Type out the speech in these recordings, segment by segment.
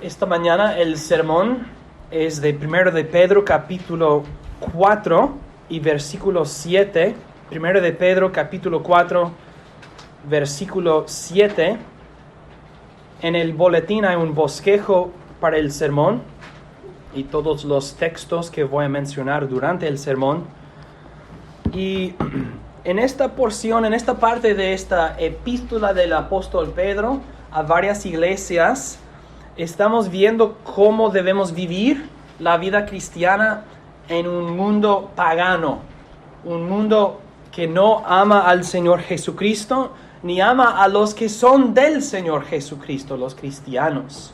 Esta mañana el sermón es de 1 de Pedro capítulo 4 y versículo 7. 1 de Pedro capítulo 4, versículo 7. En el boletín hay un bosquejo para el sermón y todos los textos que voy a mencionar durante el sermón. Y en esta porción, en esta parte de esta epístola del apóstol Pedro a varias iglesias, estamos viendo cómo debemos vivir la vida cristiana en un mundo pagano, un mundo que no ama al Señor Jesucristo, ni ama a los que son del Señor Jesucristo, los cristianos.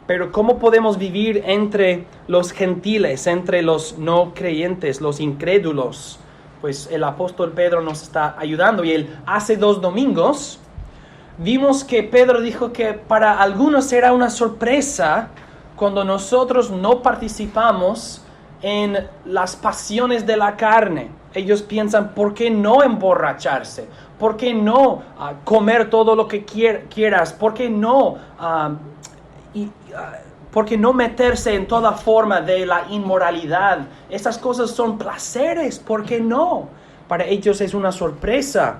Pero ¿cómo podemos vivir entre los gentiles, entre los no creyentes, los incrédulos? Pues el apóstol Pedro nos está ayudando, y hace 2 domingos vimos que Pedro dijo que para algunos será una sorpresa cuando nosotros no participamos en las pasiones de la carne. Ellos piensan, ¿por qué no emborracharse? ¿Por qué no comer todo lo que quieras? ¿Por qué no, por qué no meterse en toda forma de la inmoralidad? Esas cosas son placeres, ¿por qué no? Para ellos es una sorpresa.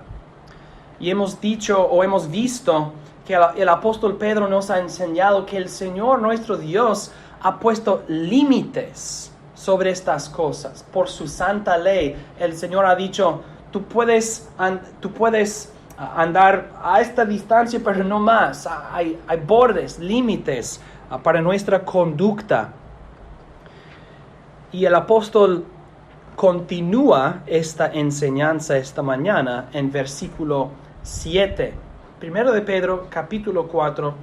Y hemos dicho o hemos visto que el apóstol Pedro nos ha enseñado que el Señor nuestro Dios ha puesto límites sobre estas cosas. Por su santa ley, el Señor ha dicho, tú puedes andar a esta distancia, pero no más. Hay bordes, límites para nuestra conducta. Y el apóstol continúa esta enseñanza esta mañana en versículo 7. 1 de Pedro, capítulo 4,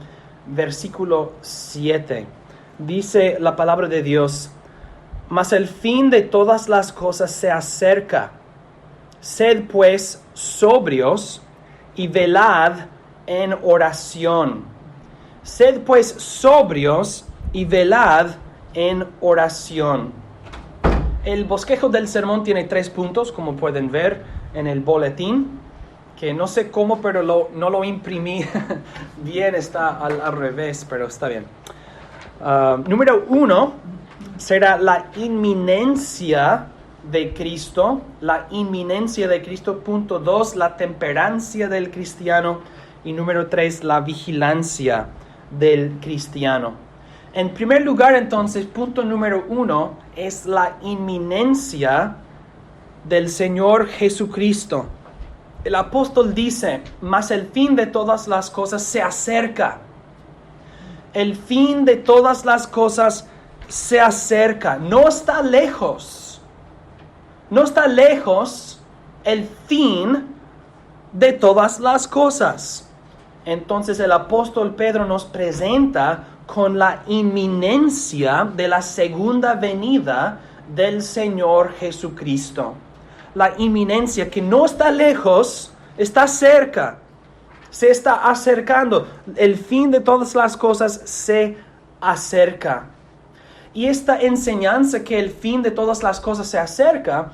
versículo 7. Dice la palabra de Dios: mas el fin de todas las cosas se acerca. Sed pues sobrios y velad en oración. Sed pues sobrios y velad en oración. El bosquejo del sermón tiene 3 puntos, como pueden ver en el boletín, que no sé cómo, pero no lo imprimí bien, está al revés, pero está bien. Número 1 será la inminencia de Cristo. La inminencia de Cristo. Punto 2, la temperancia del cristiano. Y número 3, la vigilancia del cristiano. En primer lugar, entonces, punto número 1 es la inminencia del Señor Jesucristo. El apóstol dice, mas el fin de todas las cosas se acerca. El fin de todas las cosas se acerca. No está lejos. No está lejos el fin de todas las cosas. Entonces el apóstol Pedro nos presenta con la inminencia de la segunda venida del Señor Jesucristo. La inminencia que no está lejos, está cerca, se está acercando. El fin de todas las cosas se acerca. Y esta enseñanza que el fin de todas las cosas se acerca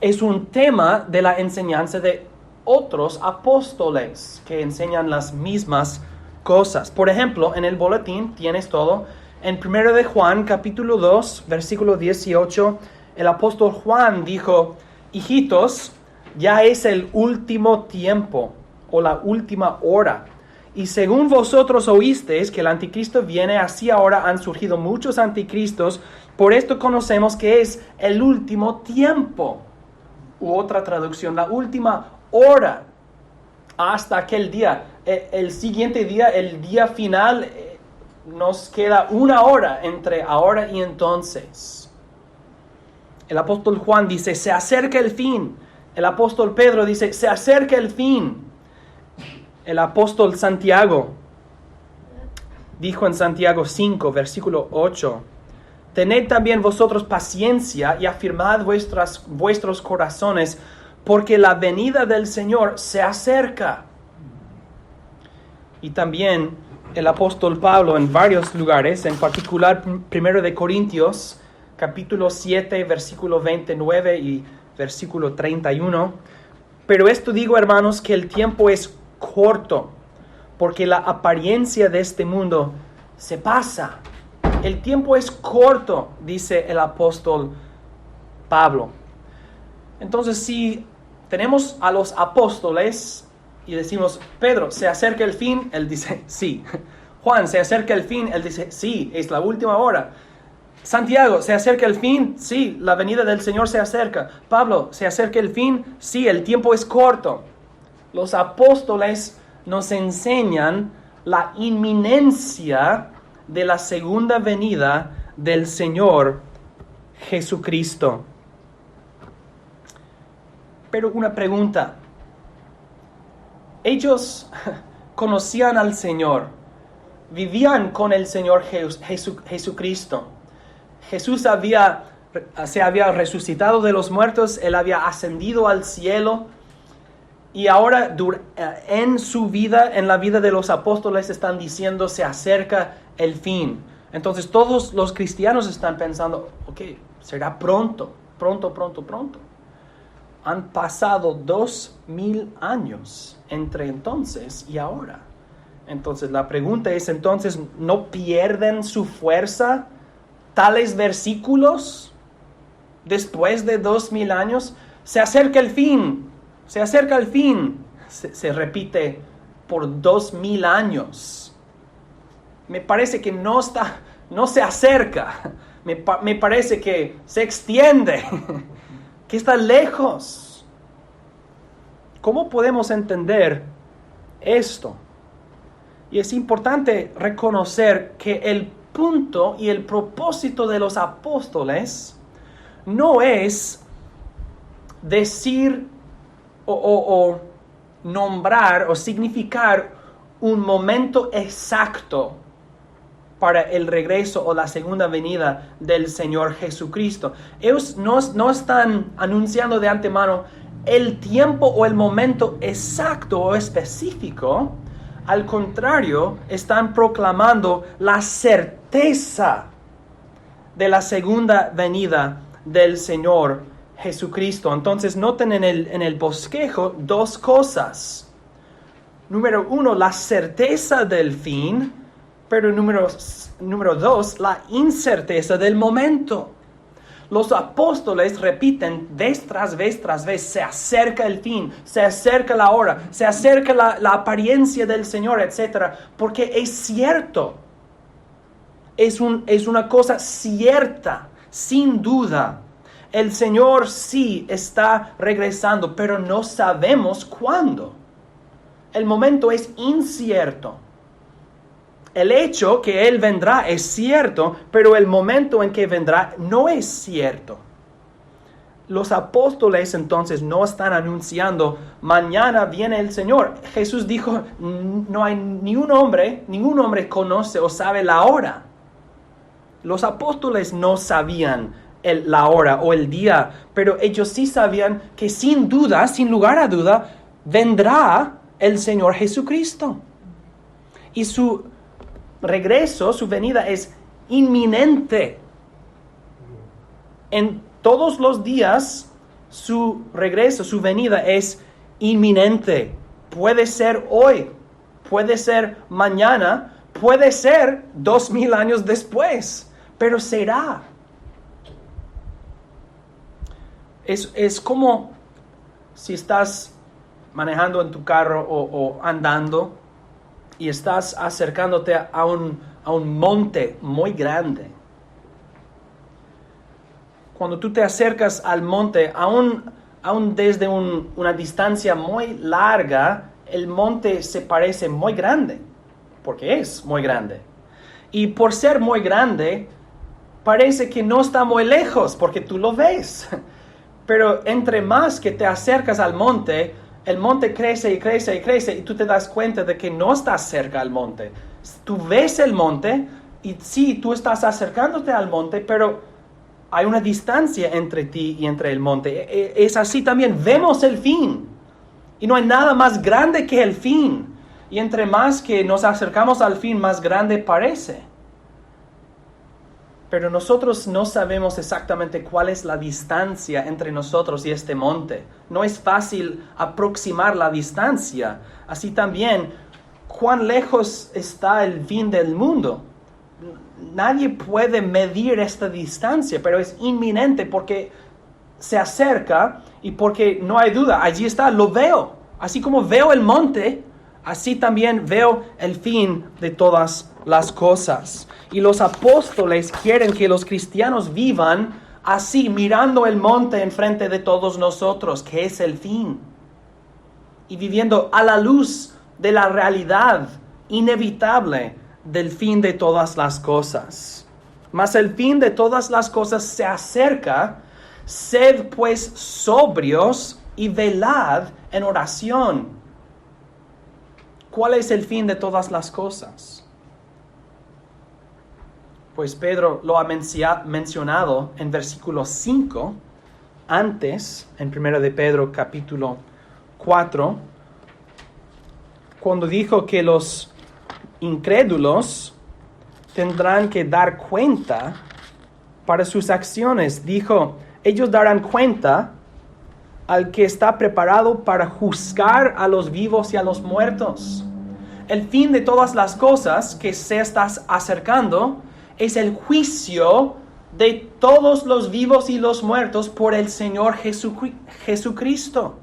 es un tema de la enseñanza de otros apóstoles que enseñan las mismas cosas. Por ejemplo, en el boletín tienes todo. En 1 de Juan, capítulo 2, versículo 18, el apóstol Juan dijo: hijitos, ya es el último tiempo o la última hora. Y según vosotros oísteis que el anticristo viene, así ahora han surgido muchos anticristos. Por esto conocemos que es el último tiempo. U otra traducción, la última hora. Hasta aquel día. El siguiente día, el día final, nos queda 1 hora entre ahora y entonces. El apóstol Juan dice, se acerca el fin. El apóstol Pedro dice, se acerca el fin. El apóstol Santiago dijo en Santiago 5, versículo 8, tened también vosotros paciencia y afirmad vuestros corazones, porque la venida del Señor se acerca. Y también el apóstol Pablo en varios lugares, en particular 1 de Corintios, capítulo 7, versículo 29 y versículo 31. Pero esto digo, hermanos, que el tiempo es corto, porque la apariencia de este mundo se pasa. El tiempo es corto, dice el apóstol Pablo. Entonces, si tenemos a los apóstoles y decimos, Pedro, ¿se acerca el fin? Él dice, sí. Juan, ¿se acerca el fin? Él dice, sí, es la última hora. Santiago, ¿se acerca el fin? Sí, la venida del Señor se acerca. Pablo, ¿se acerca el fin? Sí, el tiempo es corto. Los apóstoles nos enseñan la inminencia de la segunda venida del Señor Jesucristo. Pero una pregunta. Ellos conocían al Señor, vivían con el Señor Jesucristo. Jesús se había resucitado de los muertos, Él había ascendido al cielo. Y ahora en su vida, en la vida de los apóstoles, están diciendo, se acerca el fin. Entonces todos los cristianos están pensando, ok, será pronto. Han pasado 2000 años entre entonces y ahora. Entonces la pregunta es, entonces, ¿no pierden su fuerza tales versículos después de 2000 años? Se acerca el fin. Se acerca el fin, se repite por 2000 años. Me parece que no se acerca. Me parece que se extiende, que está lejos. ¿Cómo podemos entender esto? Y es importante reconocer que el punto y el propósito de los apóstoles no es decir o nombrar o significar un momento exacto para el regreso o la segunda venida del Señor Jesucristo. Ellos no están anunciando de antemano el tiempo o el momento exacto o específico. Al contrario, están proclamando la certeza de la segunda venida del Señor Jesucristo. Entonces noten en el bosquejo dos cosas. Número uno, la certeza del fin, pero número dos, la incerteza del momento. Los apóstoles repiten vez tras vez, se acerca el fin, se acerca la hora, se acerca la apariencia del Señor, etc. Porque es cierto, es una cosa cierta, sin duda. El Señor sí está regresando, pero no sabemos cuándo. El momento es incierto. El hecho que Él vendrá es cierto, pero el momento en que vendrá no es cierto. Los apóstoles entonces no están anunciando, mañana viene el Señor. Jesús dijo, no hay ningún hombre conoce o sabe la hora. Los apóstoles no sabían la hora o el día, pero ellos sí sabían que sin duda, sin lugar a duda, vendrá el Señor Jesucristo. Y su regreso, su venida es inminente. En todos los días, su regreso, su venida es inminente. Puede ser hoy, puede ser mañana, puede ser 2000 años después, pero será. Es como si estás manejando en tu carro o andando y estás acercándote a un monte muy grande. Cuando tú te acercas al monte, aún desde una distancia muy larga, el monte se parece muy grande, porque es muy grande. Y por ser muy grande, parece que no está muy lejos, porque tú lo ves. Pero entre más que te acercas al monte, el monte crece y crece y crece y tú te das cuenta de que no estás cerca al monte. Tú ves el monte y sí, tú estás acercándote al monte, pero hay una distancia entre ti y entre el monte. Es así también, vemos el fin y no hay nada más grande que el fin. Y entre más que nos acercamos al fin, más grande parece. Pero nosotros no sabemos exactamente cuál es la distancia entre nosotros y este monte. No es fácil aproximar la distancia. Así también, ¿cuán lejos está el fin del mundo? nadie puede medir esta distancia, pero es inminente porque se acerca y porque no hay duda, allí está, lo veo. Así como veo el monte, así también veo el fin de todas las cosas. Y los apóstoles quieren que los cristianos vivan así, mirando el monte enfrente de todos nosotros, que es el fin. Y viviendo a la luz de la realidad inevitable del fin de todas las cosas. Mas el fin de todas las cosas se acerca. Sed pues sobrios y velad en oración. ¿Cuál es el fin de todas las cosas? Pues Pedro lo ha mencionado en versículo 5, antes, en 1 de Pedro capítulo 4, cuando dijo que los incrédulos tendrán que dar cuenta para sus acciones. Dijo, ellos darán cuenta al que está preparado para juzgar a los vivos y a los muertos. El fin de todas las cosas que se está acercando es el juicio de todos los vivos y los muertos por el Señor Jesucristo.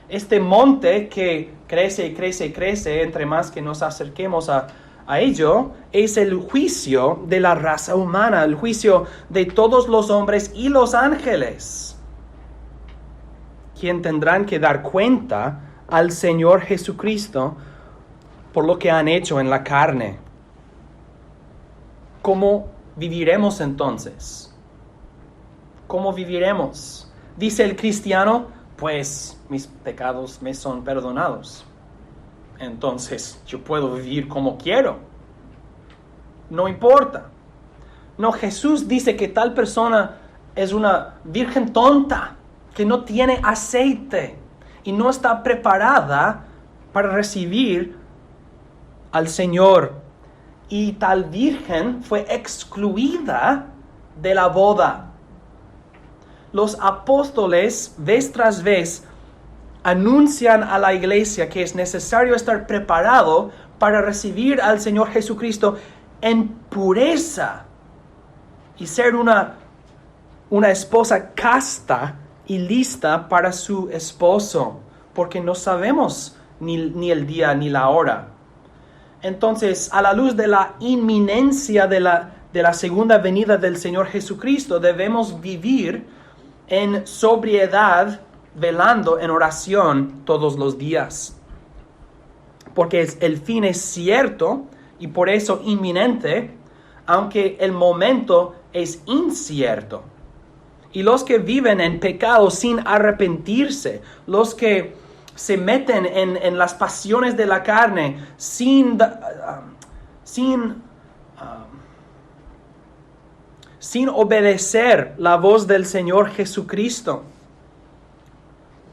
Este monte que crece y crece y crece, entre más que nos acerquemos a ello, es el juicio de la raza humana, el juicio de todos los hombres y los ángeles, quien tendrán que dar cuenta al Señor Jesucristo por lo que han hecho en la carne. ¿Cómo viviremos entonces? ¿Cómo viviremos? Dice el cristiano, pues mis pecados me son perdonados. Entonces yo puedo vivir como quiero. No importa. No, Jesús dice que tal persona es una virgen tonta, que no tiene aceite y no está preparada para recibir al Señor. Y tal virgen fue excluida de la boda. Los apóstoles, vez tras vez, anuncian a la iglesia que es necesario estar preparado para recibir al Señor Jesucristo en pureza y ser una esposa casta y lista para su esposo, porque no sabemos ni el día ni la hora. Entonces, a la luz de la inminencia de la segunda venida del Señor Jesucristo, debemos vivir en sobriedad, velando en oración todos los días. Porque el fin es cierto y por eso inminente, aunque el momento es incierto. Y los que viven en pecado sin arrepentirse, los que se meten en las pasiones de la carne sin obedecer la voz del Señor Jesucristo,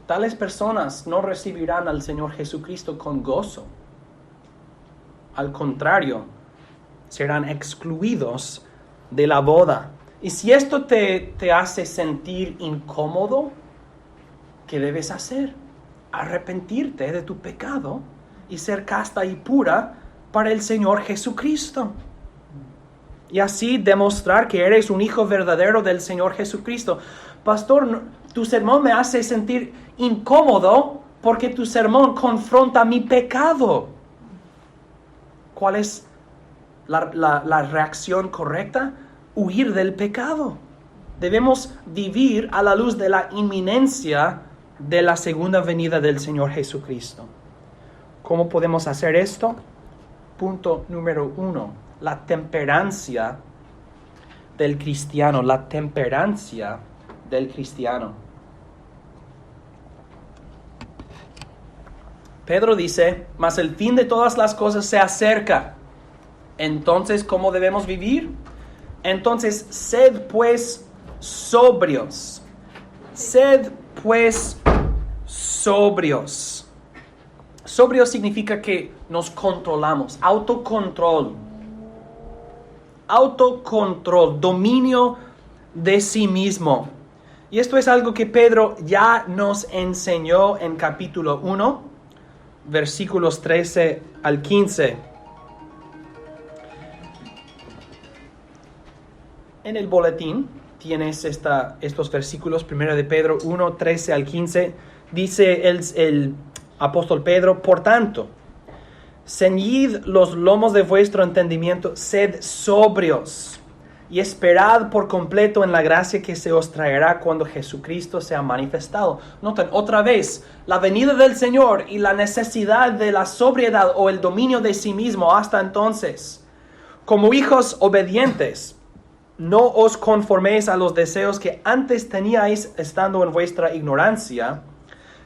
tales personas no recibirán al Señor Jesucristo con gozo. Al contrario, serán excluidos de la boda. Y si esto te hace sentir incómodo, ¿qué debes hacer? Arrepentirte de tu pecado y ser casta y pura para el Señor Jesucristo. Y así demostrar que eres un hijo verdadero del Señor Jesucristo. Pastor, tu sermón me hace sentir incómodo porque tu sermón confronta mi pecado. ¿Cuál es la reacción correcta? Huir del pecado. Debemos vivir a la luz de la inminencia de la segunda venida del Señor Jesucristo. ¿Cómo podemos hacer esto? Punto número 1. La temperancia del cristiano. La temperancia del cristiano. Pedro dice, mas el fin de todas las cosas se acerca. Entonces, ¿cómo debemos vivir? Entonces, sed pues sobrios. Sed pues sobrios. Sobrios significa que nos controlamos. Autocontrol. Autocontrol. Dominio de sí mismo. Y esto es algo que Pedro ya nos enseñó en capítulo 1, versículos 13 al 15. En el boletín tienes estos versículos, 1 de Pedro 1, 13 al 15. Dice el apóstol Pedro: por tanto, ceñid los lomos de vuestro entendimiento, sed sobrios y esperad por completo en la gracia que se os traerá cuando Jesucristo sea manifestado. Noten otra vez la venida del Señor y la necesidad de la sobriedad o el dominio de sí mismo hasta entonces. Como hijos obedientes, no os conforméis a los deseos que antes teníais estando en vuestra ignorancia,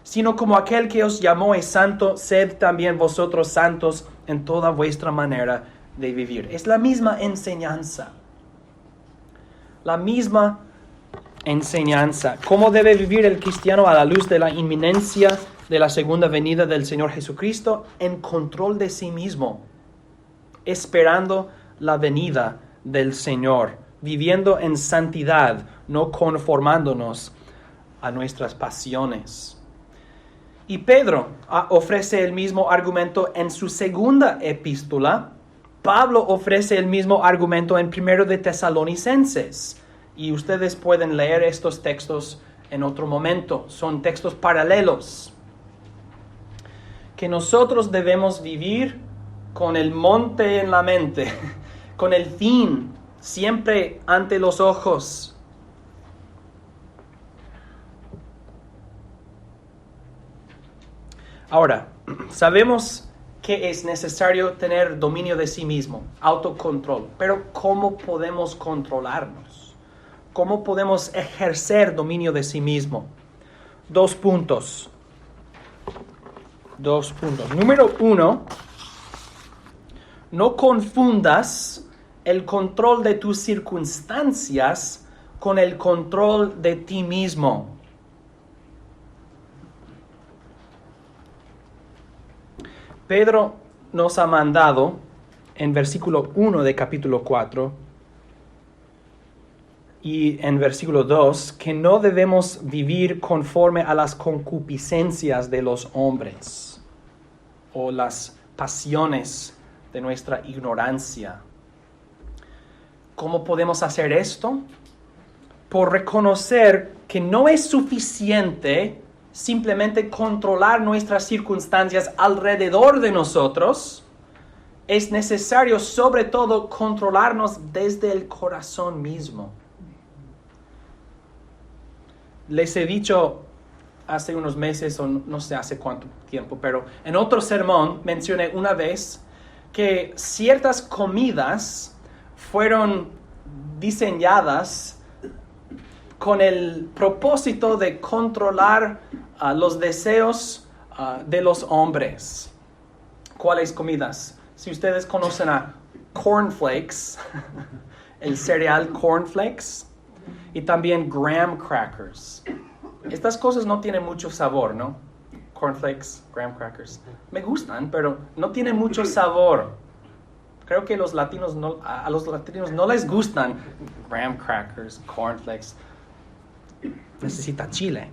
sino como aquel que os llamó es santo, sed también vosotros santos en toda vuestra manera de vivir. Es la misma enseñanza. La misma enseñanza. ¿Cómo debe vivir el cristiano a la luz de la inminencia de la segunda venida del Señor Jesucristo? En control de sí mismo, esperando la venida del Señor, viviendo en santidad, no conformándonos a nuestras pasiones. Y Pedro ofrece el mismo argumento en su segunda epístola. Pablo ofrece el mismo argumento en 1 de Tesalonicenses. Y ustedes pueden leer estos textos en otro momento. Son textos paralelos. Que nosotros debemos vivir con el monte en la mente, con el fin siempre ante los ojos. Ahora, sabemos que es necesario tener dominio de sí mismo, autocontrol. Pero ¿cómo podemos controlarnos? ¿Cómo podemos ejercer dominio de sí mismo? 2 puntos. Número 1, no confundas el control de tus circunstancias con el control de ti mismo. Pedro nos ha mandado en versículo 1 de capítulo 4 y en versículo 2 que no debemos vivir conforme a las concupiscencias de los hombres o las pasiones de nuestra ignorancia. ¿Cómo podemos hacer esto? Por reconocer que no es suficiente simplemente controlar nuestras circunstancias alrededor de nosotros. Es necesario sobre todo controlarnos desde el corazón mismo. Les he dicho hace unos meses o no sé hace cuánto tiempo, pero en otro sermón mencioné una vez que ciertas comidas fueron diseñadas con el propósito de controlar los deseos de los hombres. ¿Cuáles comidas? Si ustedes conocen a cornflakes, el cereal cornflakes, y también graham crackers. Estas cosas no tienen mucho sabor, ¿no? Cornflakes, graham crackers. Me gustan, pero no tienen mucho sabor. Creo que a los latinos no les gustan graham crackers, cornflakes. Necesita chile.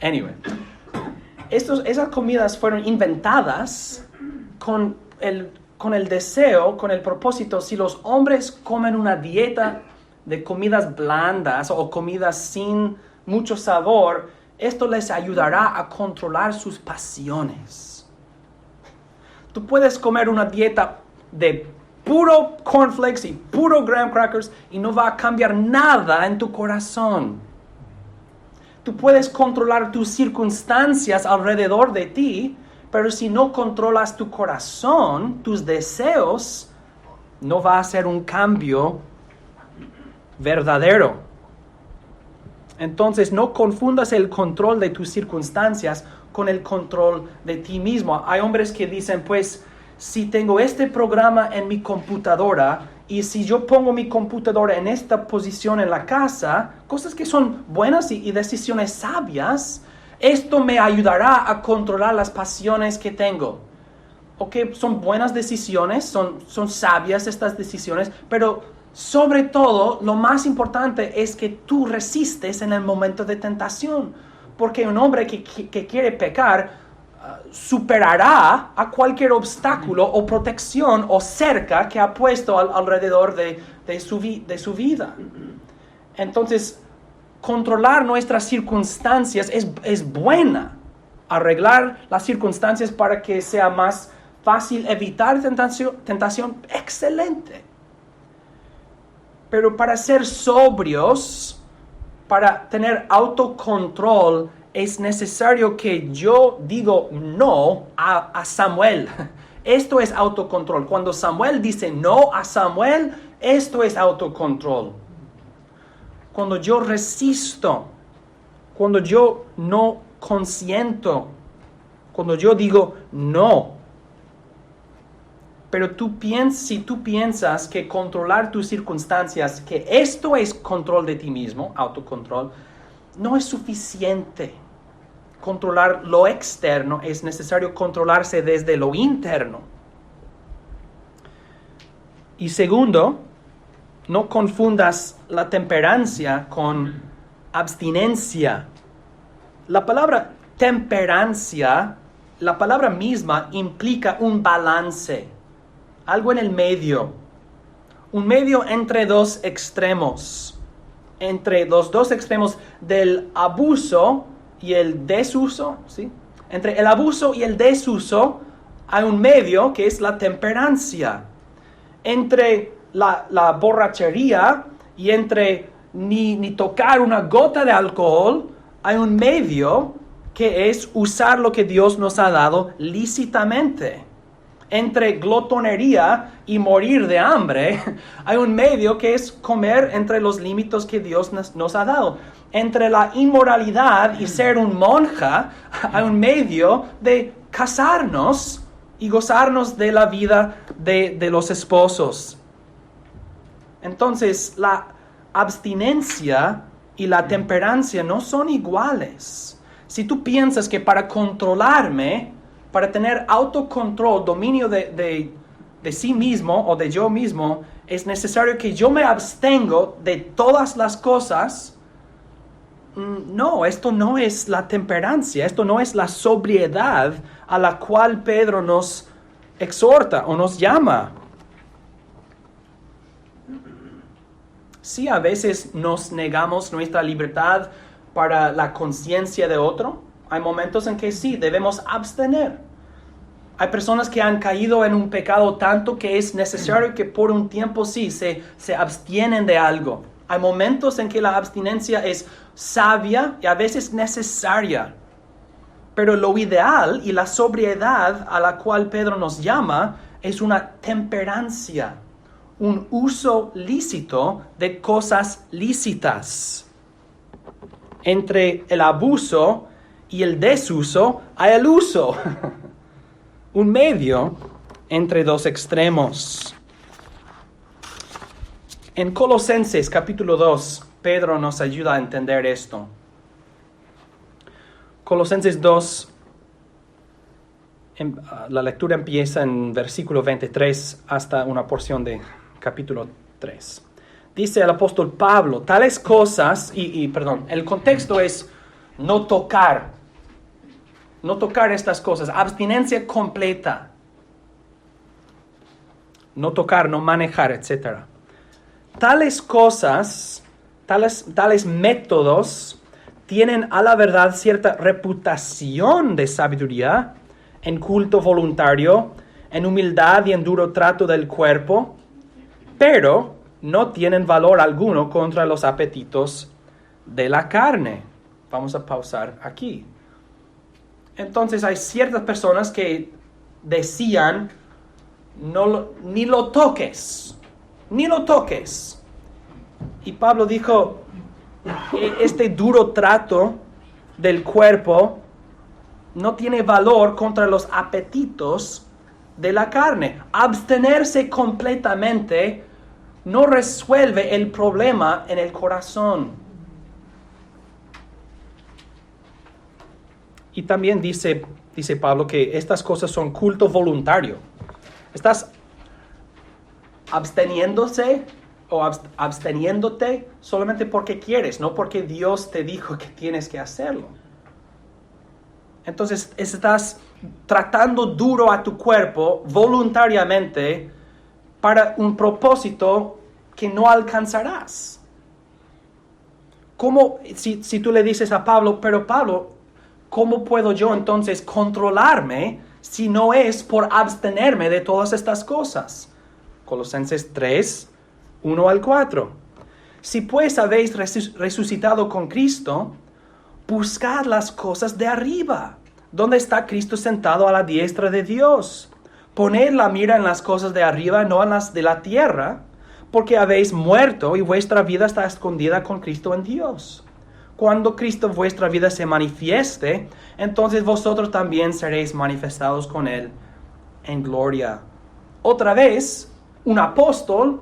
Anyway, esas comidas fueron inventadas con el deseo, con el propósito. Si los hombres comen una dieta de comidas blandas o comidas sin mucho sabor, esto les ayudará a controlar sus pasiones. Tú puedes comer una dieta de puro cornflakes y puro graham crackers y no va a cambiar nada en tu corazón. Tú puedes controlar tus circunstancias alrededor de ti, pero si no controlas tu corazón, tus deseos, no va a ser un cambio verdadero. Entonces, no confundas el control de tus circunstancias con el control de ti mismo. Hay hombres que dicen, pues, si tengo este programa en mi computadora y si yo pongo mi computadora en esta posición en la casa, cosas que son buenas y decisiones sabias, esto me ayudará a controlar las pasiones que tengo. Ok, son buenas decisiones, son sabias estas decisiones, pero sobre todo, lo más importante es que tú resistes en el momento de tentación. Porque un hombre que quiere pecar, superará a cualquier obstáculo o protección o cerca que ha puesto alrededor de su vida. Entonces, controlar nuestras circunstancias es buena. Arreglar las circunstancias para que sea más fácil evitar tentación, excelente. Pero para ser sobrios, para tener autocontrol, es necesario que yo digo no a Samuel. Esto es autocontrol. Cuando Samuel dice no a Samuel, esto es autocontrol. Cuando yo resisto, cuando yo no consiento, cuando yo digo no. Pero si tú piensas que controlar tus circunstancias, que esto es control de ti mismo, autocontrol, no es suficiente. Controlar lo externo, es necesario controlarse desde lo interno. Y segundo, no confundas la temperancia con abstinencia. La palabra temperancia, la palabra misma implica un balance, algo en el medio, un medio entre dos extremos, entre los dos extremos del abuso y el desuso, ¿sí? Entre el abuso y el desuso hay un medio que es la temperancia. Entre la borrachería y entre ni tocar una gota de alcohol, hay un medio que es usar lo que Dios nos ha dado lícitamente. Entre glotonería y morir de hambre, hay un medio que es comer entre los límites que Dios nos ha dado. Entre la inmoralidad y ser un monja, hay un medio de casarnos y gozarnos de la vida de los esposos. Entonces, la abstinencia y la temperancia no son iguales. Si tú piensas que para controlarme, para tener autocontrol, dominio de sí mismo o de yo mismo, es necesario que yo me abstengo de todas las cosas, no, esto no es la temperancia, esto no es la sobriedad a la cual Pedro nos exhorta o nos llama. Sí, a veces nos negamos nuestra libertad para la conciencia de otro. Hay momentos en que sí, debemos abstener. Hay personas que han caído en un pecado tanto que es necesario que por un tiempo sí se abstienen de algo. Hay momentos en que la abstinencia es sabia y a veces necesaria. Pero lo ideal y la sobriedad a la cual Pedro nos llama es una temperancia, un uso lícito de cosas lícitas. Entre el abuso y el desuso hay el uso. Un medio entre dos extremos. En Colosenses capítulo 2, Pedro nos ayuda a entender esto. Colosenses 2, la lectura empieza en versículo 23 hasta una porción de capítulo 3. Dice el apóstol Pablo, tales cosas, el contexto es no tocar estas cosas, abstinencia completa, no tocar, no manejar, etc. Tales cosas, tales métodos tienen a la verdad cierta reputación de sabiduría, en culto voluntario, en humildad y en duro trato del cuerpo, pero no tienen valor alguno contra los apetitos de la carne. Vamos a pausar aquí. Entonces hay ciertas personas que decían, ni lo toques. Y Pablo dijo, este duro trato del cuerpo no tiene valor contra los apetitos de la carne. Abstenerse completamente no resuelve el problema en el corazón. Y también dice Pablo que estas cosas son culto voluntario. Estás absteniéndose o absteniéndote solamente porque quieres, no porque Dios te dijo que tienes que hacerlo. Entonces estás tratando duro a tu cuerpo voluntariamente para un propósito que no alcanzarás. ¿Cómo, si tú le dices a Pablo, pero Pablo, ¿cómo puedo yo entonces controlarme si no es por abstenerme de todas estas cosas? Colosenses 3, 1 al 4. Si pues habéis resucitado con Cristo, buscad las cosas de arriba, donde está Cristo sentado a la diestra de Dios. Poned la mira en las cosas de arriba, no en las de la tierra, porque habéis muerto y vuestra vida está escondida con Cristo en Dios. Cuando Cristo vuestra vida se manifieste, entonces vosotros también seréis manifestados con Él en gloria. Otra vez, un apóstol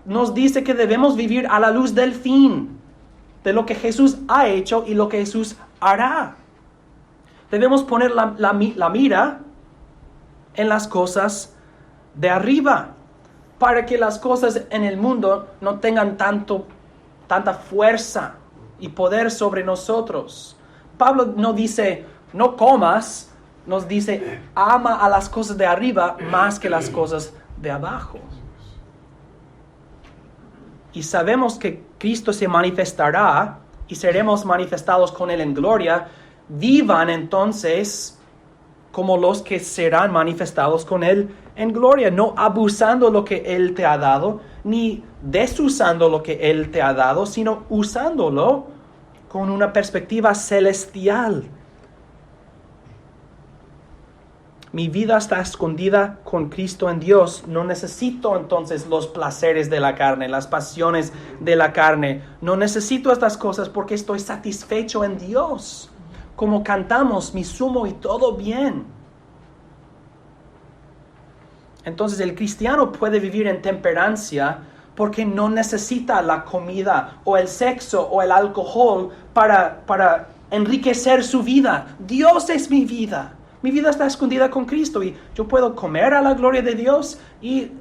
nos dice que debemos vivir a la luz del fin, de lo que Jesús ha hecho y lo que Jesús hará. Debemos poner la mira en las cosas de arriba, para que las cosas en el mundo no tengan tanta fuerza y poder sobre nosotros. Pablo no dice, no comas, nos dice, ama a las cosas de arriba más que las cosas de abajo. Y sabemos que Cristo se manifestará y seremos manifestados con Él en gloria. Vivan entonces como los que serán manifestados con Él en gloria, no abusando lo que Él te ha dado, ni desusando lo que Él te ha dado, sino usándolo con una perspectiva celestial. Mi vida está escondida con Cristo en Dios. No necesito entonces los placeres de la carne, las pasiones de la carne. No necesito estas cosas porque estoy satisfecho en Dios. Como cantamos, mi sumo y todo bien. Entonces el cristiano puede vivir en temperancia porque no necesita la comida o el sexo o el alcohol para enriquecer su vida. Dios es mi vida. Mi vida está escondida con Cristo y yo puedo comer a la gloria de Dios y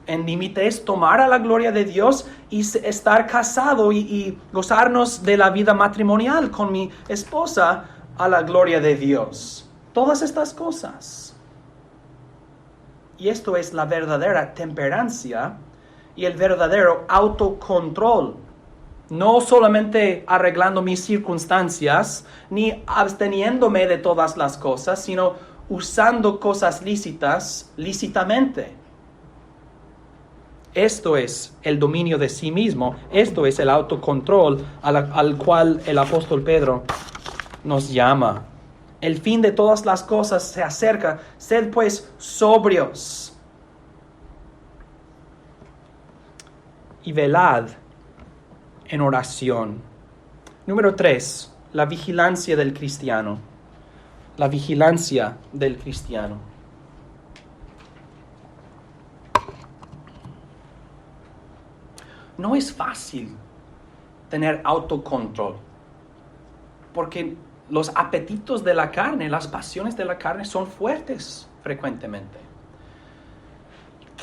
en límites tomar a la gloria de Dios y estar casado y gozarnos de la vida matrimonial con mi esposa a la gloria de Dios. Todas estas cosas. Y esto es la verdadera temperancia y el verdadero autocontrol. No solamente arreglando mis circunstancias, ni absteniéndome de todas las cosas, sino usando cosas lícitamente. Esto es el dominio de sí mismo. Esto es el autocontrol al cual el apóstol Pedro nos llama. El fin de todas las cosas se acerca. Sed pues sobrios y velad en oración. Número 3, la vigilancia del cristiano. La vigilancia del cristiano. No es fácil tener autocontrol, porque los apetitos de la carne, las pasiones de la carne son fuertes frecuentemente.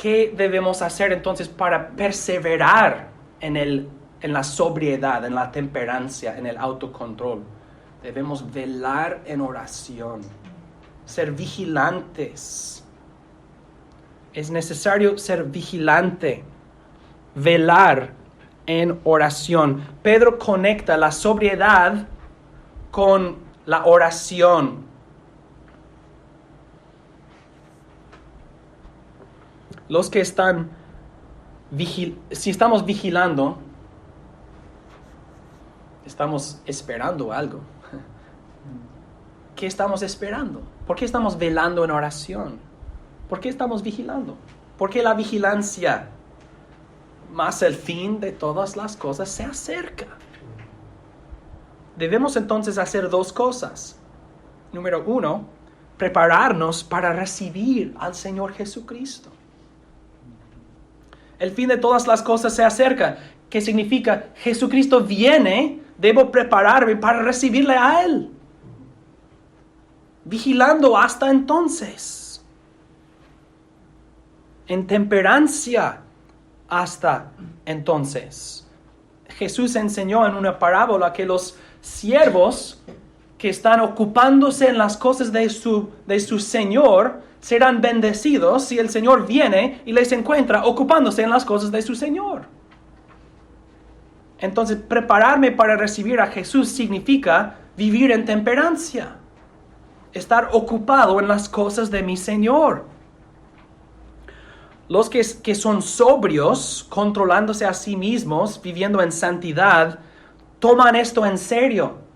¿Qué debemos hacer entonces para perseverar en la sobriedad, en la temperancia, en el autocontrol? Debemos velar en oración, ser vigilantes. Es necesario ser vigilante, velar en oración. Pedro conecta la sobriedad con la oración. Los que están si estamos vigilando, estamos esperando algo. ¿Qué estamos esperando? ¿Por qué estamos velando en oración? ¿Por qué estamos vigilando? ¿Por qué la vigilancia más el fin de todas las cosas se acerca? Debemos entonces hacer dos cosas. Número 1, prepararnos para recibir al Señor Jesucristo. El fin de todas las cosas se acerca. ¿Qué significa? Jesucristo viene, debo prepararme para recibirle a Él. Vigilando hasta entonces. En temperancia hasta entonces. Jesús enseñó en una parábola que los siervos que están ocupándose en las cosas de su Señor serán bendecidos si el Señor viene y les encuentra ocupándose en las cosas de su Señor. Entonces, prepararme para recibir a Jesús significa vivir en temperancia, estar ocupado en las cosas de mi Señor. Los que son sobrios, controlándose a sí mismos, viviendo en santidad, toman esto en serio.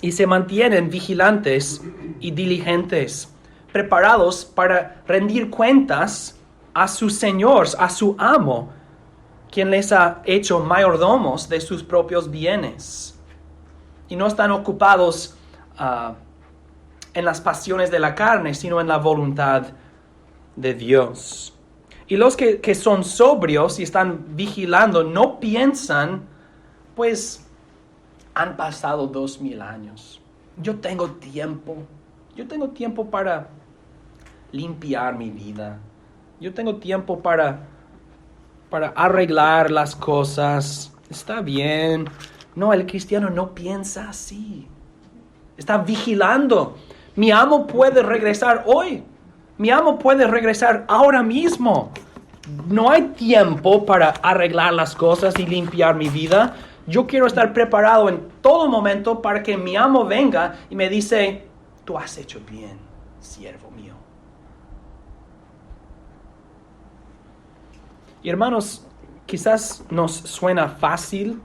Y se mantienen vigilantes y diligentes, preparados para rendir cuentas a sus señores, a su amo, quien les ha hecho mayordomos de sus propios bienes. Y no están ocupados en las pasiones de la carne, sino en la voluntad de Dios. Y los que son sobrios y están vigilando, no piensan, pues, han pasado 2000 años. Yo tengo tiempo para limpiar mi vida. Yo tengo tiempo para arreglar las cosas. Está bien. No, el cristiano no piensa así. Está vigilando. Mi amo puede regresar hoy. Mi amo puede regresar ahora mismo. No hay tiempo para arreglar las cosas y limpiar mi vida. Yo quiero estar preparado en todo momento para que mi amo venga y me dice, tú has hecho bien, siervo mío. Y hermanos, quizás nos suena fácil,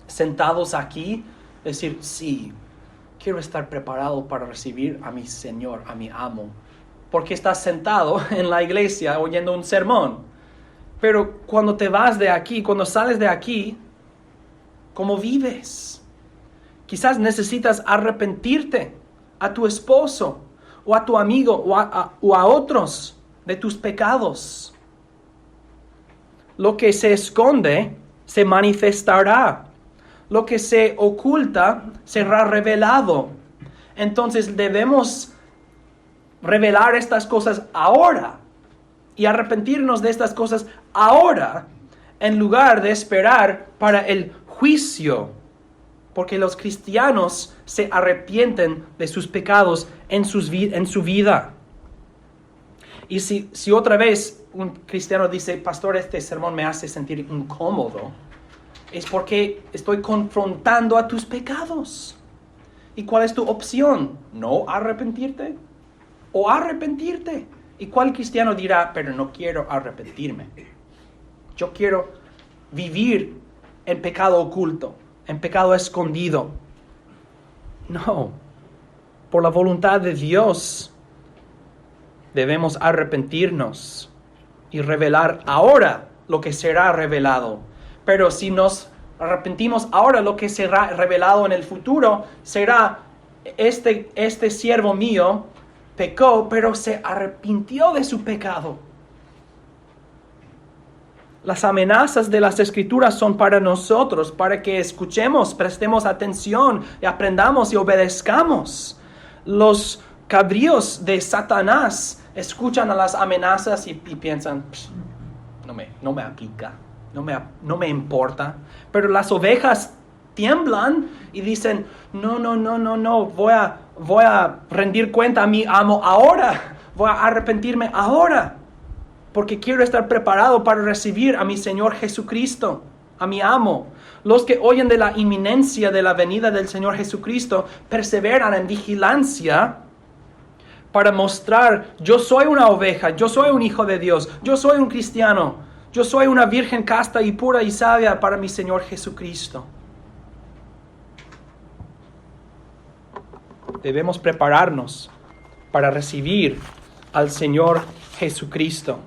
sentados aquí, decir, sí, quiero estar preparado para recibir a mi Señor, a mi amo. Porque estás sentado en la iglesia oyendo un sermón. Pero cuando te vas de aquí, cuando sales de aquí, ¿cómo vives? Quizás necesitas arrepentirte a tu esposo o a tu amigo o a otros de tus pecados. Lo que se esconde se manifestará. Lo que se oculta será revelado. Entonces debemos revelar estas cosas ahora y arrepentirnos de estas cosas ahora en lugar de esperar para el juicio, porque los cristianos se arrepienten de sus pecados en su vida. Y si otra vez un cristiano dice, pastor, este sermón me hace sentir incómodo, es porque estoy confrontando a tus pecados. ¿Y cuál es tu opción? ¿No arrepentirte? ¿O arrepentirte? ¿Y cuál cristiano dirá, pero no quiero arrepentirme? Yo quiero vivir en pecado oculto, en pecado escondido. No, por la voluntad de Dios debemos arrepentirnos y revelar ahora lo que será revelado. Pero si nos arrepentimos ahora, lo que será revelado en el futuro será este siervo mío pecó, pero se arrepintió de su pecado. Las amenazas de las Escrituras son para nosotros, para que escuchemos, prestemos atención y aprendamos y obedezcamos. Los cabríos de Satanás escuchan a las amenazas y piensan, no me aplica, no me importa. Pero las ovejas tiemblan y dicen, no, voy a rendir cuenta a mi amo ahora, voy a arrepentirme ahora. Porque quiero estar preparado para recibir a mi Señor Jesucristo, a mi amo. Los que oyen de la inminencia de la venida del Señor Jesucristo perseveran en vigilancia para mostrar, yo soy una oveja, yo soy un hijo de Dios, yo soy un cristiano, yo soy una virgen casta y pura y sabia para mi Señor Jesucristo. Debemos prepararnos para recibir al Señor Jesucristo.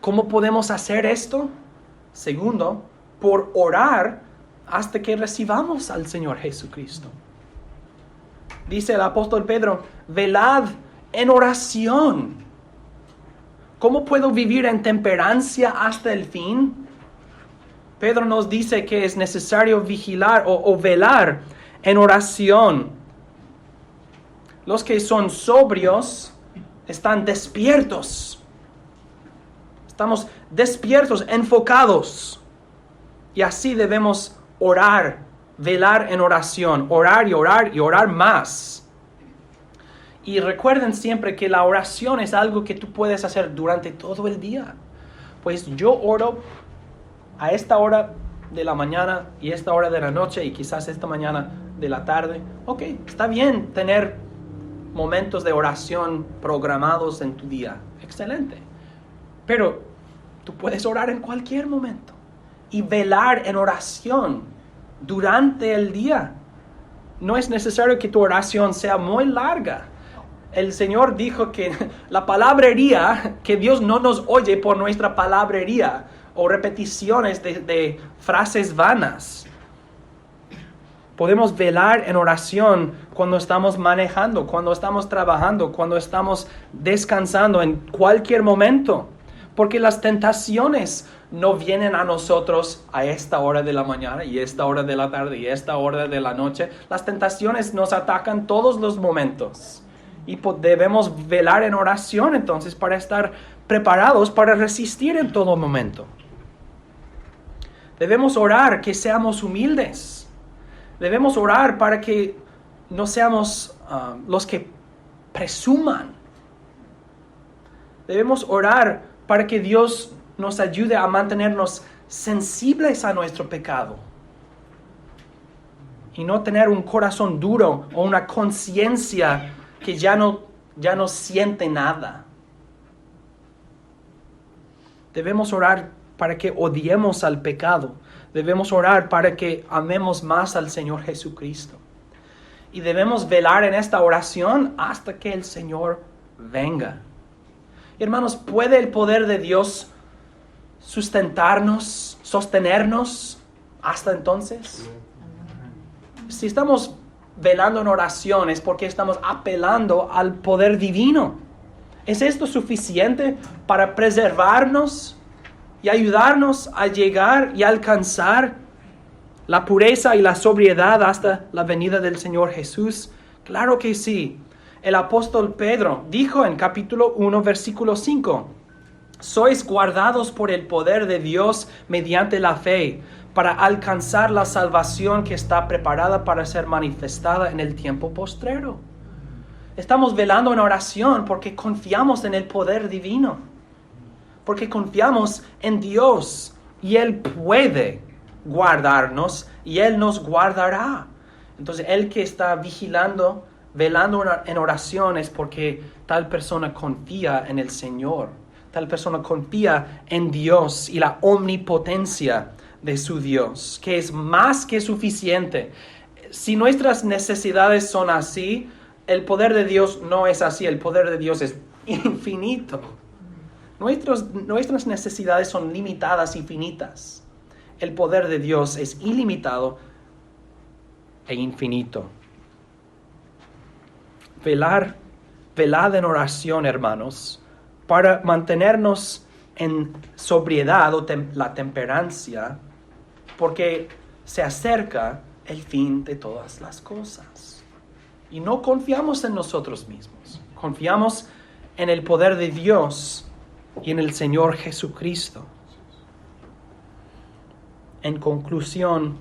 ¿Cómo podemos hacer esto? Segundo, por orar hasta que recibamos al Señor Jesucristo. Dice el apóstol Pedro, velad en oración. ¿Cómo puedo vivir en temperancia hasta el fin? Pedro nos dice que es necesario vigilar o velar en oración. Los que son sobrios están despiertos. Estamos despiertos, enfocados. Y así debemos orar, velar en oración, orar y orar y orar más. Y recuerden siempre que la oración es algo que tú puedes hacer durante todo el día. Pues yo oro a esta hora de la mañana y esta hora de la noche y quizás esta mañana de la tarde. Ok, está bien tener momentos de oración programados en tu día. Excelente. Pero tú puedes orar en cualquier momento y velar en oración durante el día. No es necesario que tu oración sea muy larga. El Señor dijo que la palabrería, que Dios no nos oye por nuestra palabrería o repeticiones de frases vanas. Podemos velar en oración cuando estamos manejando, cuando estamos trabajando, cuando estamos descansando, en cualquier momento. Porque las tentaciones no vienen a nosotros a esta hora de la mañana y esta hora de la tarde y esta hora de la noche. Las tentaciones nos atacan todos los momentos. Y debemos velar en oración entonces para estar preparados para resistir en todo momento. Debemos orar que seamos humildes. Debemos orar para que no seamos los que presuman. Debemos orar para que Dios nos ayude a mantenernos sensibles a nuestro pecado. Y no tener un corazón duro o una conciencia que ya no siente nada. Debemos orar para que odiemos al pecado. Debemos orar para que amemos más al Señor Jesucristo. Y debemos velar en esta oración hasta que el Señor venga. Hermanos, ¿puede el poder de Dios sustentarnos, sostenernos hasta entonces? Si estamos velando en oración es porque estamos apelando al poder divino. ¿Es esto suficiente para preservarnos y ayudarnos a llegar y alcanzar la pureza y la sobriedad hasta la venida del Señor Jesús? Claro que sí. El apóstol Pedro dijo en capítulo 1, versículo 5, sois guardados por el poder de Dios mediante la fe, para alcanzar la salvación que está preparada para ser manifestada en el tiempo postrero. Estamos velando en oración porque confiamos en el poder divino, porque confiamos en Dios y Él puede guardarnos y Él nos guardará. Entonces, el que está vigilando, velando en oración es porque tal persona confía en el Señor, tal persona confía en Dios y la omnipotencia de su Dios, que es más que suficiente. Si nuestras necesidades son así, el poder de Dios no es así. El poder de Dios es infinito. Nuestras necesidades son limitadas y finitas. El poder de Dios es ilimitado e infinito. Velad en oración, hermanos, para mantenernos en sobriedad o la temperancia, porque se acerca el fin de todas las cosas. Y no confiamos en nosotros mismos. Confiamos en el poder de Dios y en el Señor Jesucristo. En conclusión,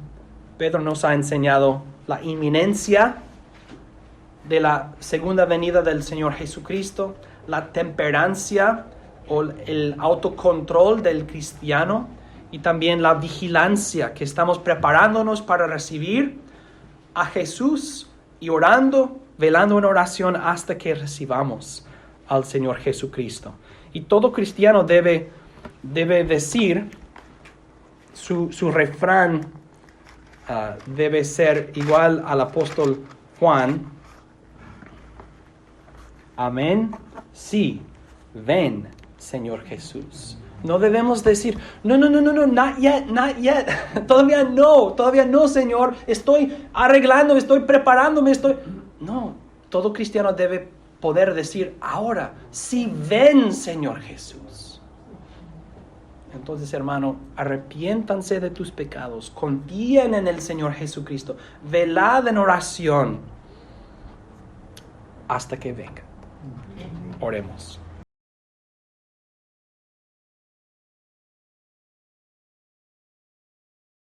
Pedro nos ha enseñado la inminencia de la segunda venida del Señor Jesucristo, la temperancia o el autocontrol del cristiano, y también la vigilancia, que estamos preparándonos para recibir a Jesús y orando, velando en oración hasta que recibamos al Señor Jesucristo. Y todo cristiano debe decir, su refrán debe ser igual al apóstol Juan. Amén. Sí, ven, Señor Jesús. No debemos decir, no, not yet. Todavía no, Señor. Estoy arreglando, estoy preparándome, No, todo cristiano debe poder decir ahora, sí, ven, Señor Jesús. Entonces, hermano, arrepiéntanse de tus pecados, confíen en el Señor Jesucristo, velad en oración hasta que venga. Oremos.